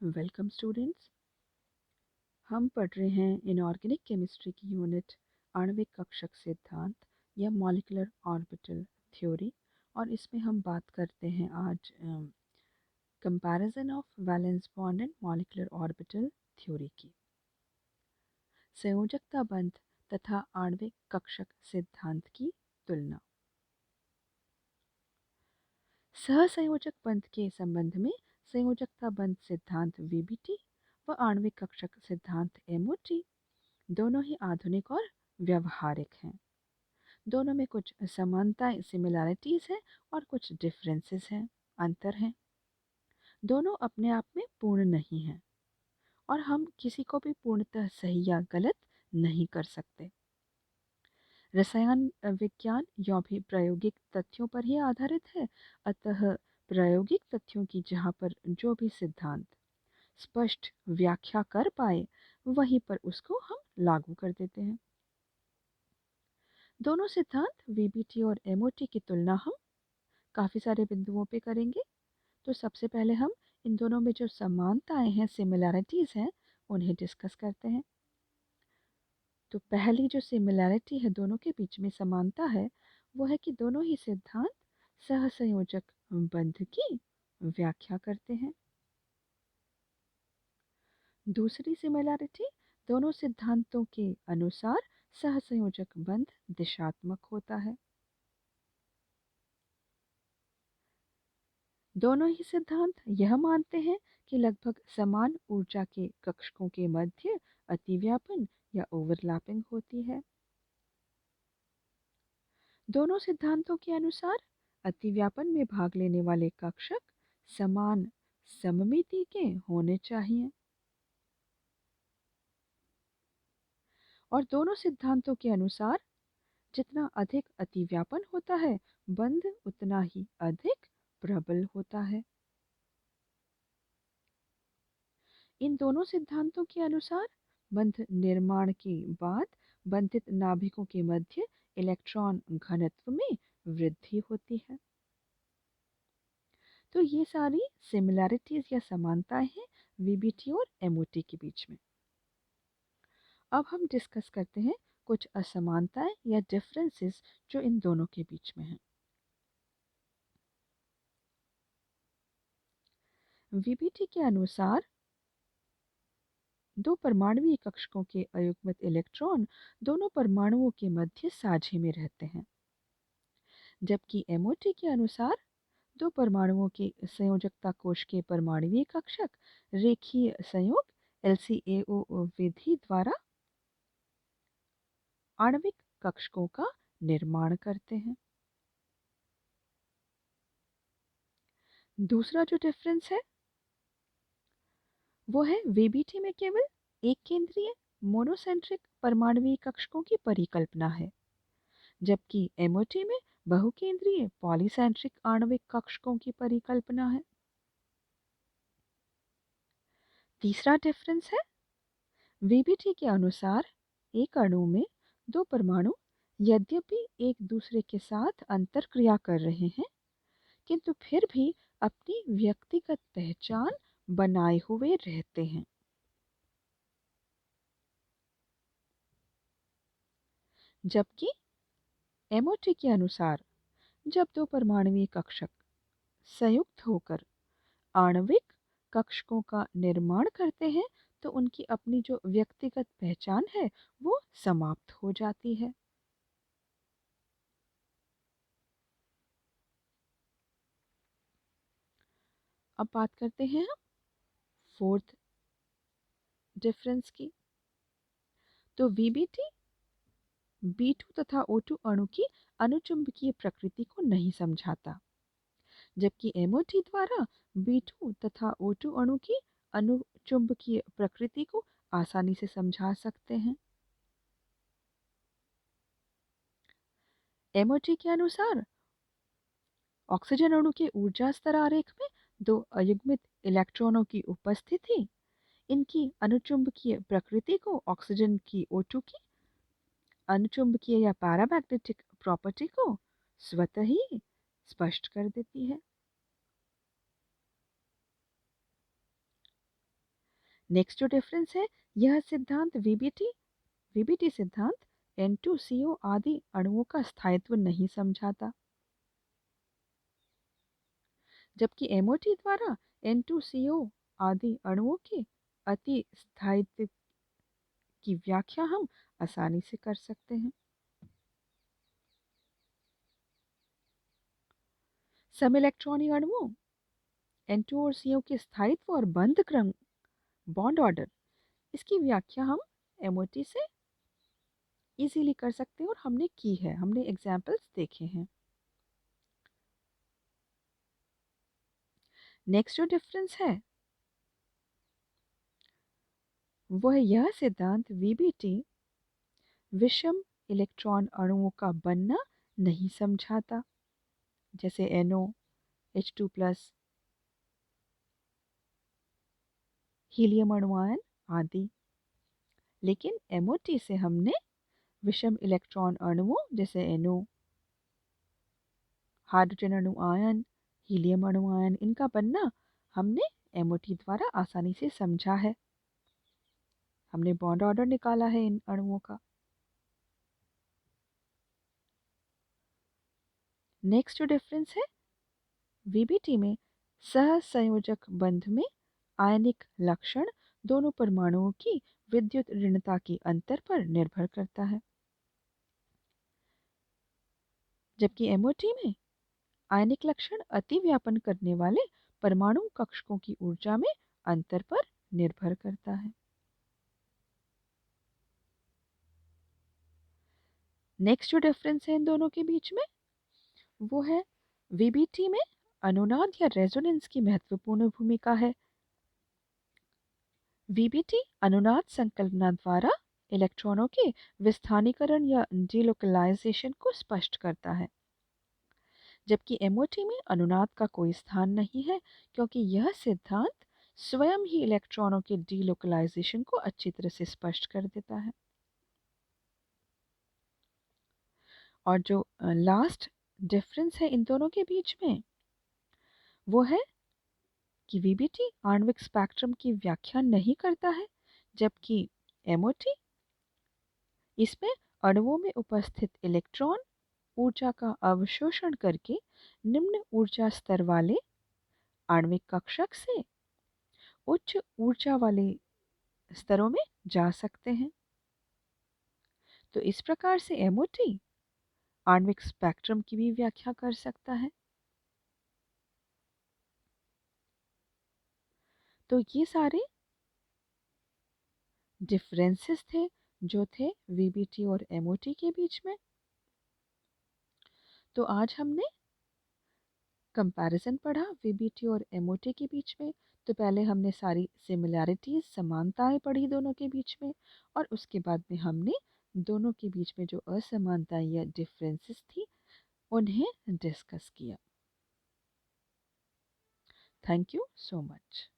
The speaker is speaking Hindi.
Welcome students. हम पढ़ रहे हैं इनऑर्गेनिक केमिस्ट्री की यूनिट आणविक कक्षक सिद्धांत या मॉलिक्यूलर ऑर्बिटल थ्योरी, और इसमें हम बात करते हैं आज comparison of valence bond and molecular orbital theory की। संयोजकता बंध तथा आणविक कक्षक सिद्धांत की तुलना। सहसंयोजक बंध के संबंध में संयोजकता बंध सिद्धांत वीबीटी व आणविक कक्षक सिद्धांत एमओटी दोनों ही आधुनिक और व्यवहारिक हैं। दोनों में कुछ समानताएं सिमिलैरिटीज हैं और कुछ डिफरेंसेस हैं, अंतर हैं। दोनों अपने आप में पूर्ण नहीं हैं और हम किसी को भी पूर्णतः सही या गलत नहीं कर सकते। रसायन विज्ञान या भी प्रायोगिक तथ्यों पर ही आधारित है, अतः प्रायोगिक तथ्यों की जहाँ पर जो भी सिद्धांत स्पष्ट व्याख्या कर पाए वहीं पर उसको हम लागू कर देते हैं। दोनों सिद्धांत वीबीटी और एमओटी की तुलना हम काफ़ी सारे बिंदुओं पे करेंगे। तो सबसे पहले हम इन दोनों में जो समानताएं हैं, सिमिलैरिटीज़ हैं, उन्हें डिस्कस करते हैं। तो पहली जो सिमिलैरिटी है, दोनों के बीच में समानता है, वो है कि दोनों ही सिद्धांत सहसंयोजक बंध की व्याख्या करते हैं। दूसरी सिमिलैरिटी, दोनों सिद्धांतों के अनुसार सहसंयोजक बंध दिशात्मक होता है। दोनों ही सिद्धांत यह मानते हैं कि लगभग समान ऊर्जा के कक्षकों के मध्य अतिव्यापन या ओवरलैपिंग होती है। दोनों सिद्धांतों के अनुसार अतिव्यापन में भाग लेने वाले कक्षक समान सममिति के होने चाहिए, और दोनों सिद्धांतों के अनुसार जितना अधिक अतिव्यापन होता है, बंध उतना ही अधिक प्रबल होता है। इन दोनों सिद्धांतों के अनुसार बंध निर्माण के बाद बंधित नाभिकों के मध्य इलेक्ट्रॉन घनत्व में वृद्धि होती है। तो ये सारी सिमिलैरिटीज या समानताएं हैं वीबीटी और एमओटी के बीच में। अब हम डिस्कस करते हैं कुछ असमानताएं या डिफरेंसेस जो इन दोनों के बीच में हैं। वीबीटी के अनुसार दो परमाणुवीय कक्षकों के अयुग्मित इलेक्ट्रॉन दोनों परमाणुओं के मध्य साझे में रहते हैं, जबकि एमओटी के अनुसार दो परमाणुओं के संयोजकता कोश के परमाणुवीय कक्षक रेखीय संयोग एलसीएओ विधि द्वारा आणविक कक्षकों का निर्माण करते हैं। दूसरा जो डिफरेंस है वो है वीबीटी में केवल एक केंद्रीय मोनोसेंट्रिक परमाणुवीय कक्षकों की परिकल्पना है, जबकि एमओटी में बहुकेंद्रीय पॉलीसेंट्रिक आणविक कक्षकों की परिकल्पना है। तीसरा डिफरेंस है वीबीटी के अनुसार एक अणु में दो परमाणु यद्यपि एक दूसरे के साथ अंतरक्रिया कर रहे हैं, किंतु फिर भी अपनी व्यक्तिगत पहचान बनाए हुए रहते हैं। जबकि एमओटी के अनुसार जब दो परमाणुवीय कक्षक संयुक्त होकर आणविक कक्षकों का निर्माण करते हैं तो उनकी अपनी जो व्यक्तिगत पहचान है वो समाप्त हो जाती है। अब बात करते हैं हम फोर्थ डिफरेंस की। तो वीबीटी बी2 तथा O2 अणु की अनुचुंबकीय प्रकृति को नहीं समझाता, जबकि एमओटी द्वारा बी2 तथा O2 अणु की अनुचुंबकीय प्रकृति को आसानी से समझा सकते हैं। एमओटी के अनुसार ऑक्सीजन अणु के ऊर्जा स्तर आरेख में दो अयुग्मित इलेक्ट्रॉनों की उपस्थिति इनकी अनुचुंबकीय प्रकृति को ऑक्सीजन की O2 की अनुचुंबकीय या पैरामैग्नेटिक प्रॉपर्टी को स्वतः ही स्पष्ट कर देती है। नेक्स्ट जो डिफरेंस है, यह सिद्धांत वीबीटी सिद्धांत N2CO आदि अणुओं का स्थायित्व नहीं समझाता, जबकि MOT द्वारा N2CO आदि अणुओं के अति स्थायित्व की व्याख्या हम आसानी से कर सकते हैं। सम इलेक्ट्रॉनिक अणुओं N2 और CO के स्थायित्व और बंध क्रम बॉन्ड ऑर्डर, इसकी व्याख्या हम MOT से इजीली कर सकते हैं और हमने की है, हमने एग्जाम्पल्स देखे हैं। नेक्स्ट जो डिफरेंस है वो है यह सिद्धांत वीबीटी विषम इलेक्ट्रॉन अणुओं का बनना नहीं समझाता, जैसे NO, H2+, हीलियम अणु आयन आदि। लेकिन MOT से हमने विषम इलेक्ट्रॉन अणुओं जैसे NO, हाइड्रोजन अणु आयन, हीलियम अणु आयन, इनका बनना हमने MOT द्वारा आसानी से समझा है। हमने बॉन्ड ऑर्डर निकाला है इन अणुओं का। नेक्स्ट जो डिफरेंस है, वीबीटी में सहसंयोजक बंध में आयनिक लक्षण दोनों परमाणुओं की विद्युत ऋणता की अंतर पर निर्भर करता है, जबकि MOT में आयनिक लक्षण अतिव्यापन करने वाले परमाणु कक्षकों की ऊर्जा में अंतर पर निर्भर करता है। नेक्स्ट जो डिफरेंस है इन दोनों के बीच में वो है वीबीटी में अनुनाद या रेजोनेंस की महत्वपूर्ण भूमिका है। वीबीटी अनुनाद संकल्पना द्वारा इलेक्ट्रॉनों के विस्थानीकरण या डिलोकलाइजेशन को स्पष्ट करता है, जबकि MOT में अनुनाद का कोई स्थान नहीं है, क्योंकि यह सिद्धांत स्वयं ही इलेक्ट्रॉनों के डिलोकलाइजेशन को अच्छी तरह से स्पष्ट कर देता है। और जो लास्ट डिफरेंस है इन दोनों के बीच में वो है कि वीबीटी आणविक स्पेक्ट्रम की व्याख्या नहीं करता है, जबकि MOT इसमें अणुओं में उपस्थित इलेक्ट्रॉन ऊर्जा का अवशोषण करके निम्न ऊर्जा स्तर वाले आणविक कक्षक से उच्च ऊर्जा वाले स्तरों में जा सकते हैं। तो इस प्रकार से MOT आणविक स्पेक्ट्रम की भी व्याख्या कर सकता है। तो ये सारे डिफरेंसेस थे जो थे वीबीटी और MOT के बीच में। तो आज हमने कंपैरिजन पढ़ा वीबीटी और MOT के बीच में। तो पहले हमने सारी सिमिलैरिटीज समानताएं पढ़ी दोनों के बीच में, और उसके बाद में हमने दोनों के बीच में जो असमानताएं या डिफरेंसेस थी उन्हें डिस्कस किया। Thank you so much.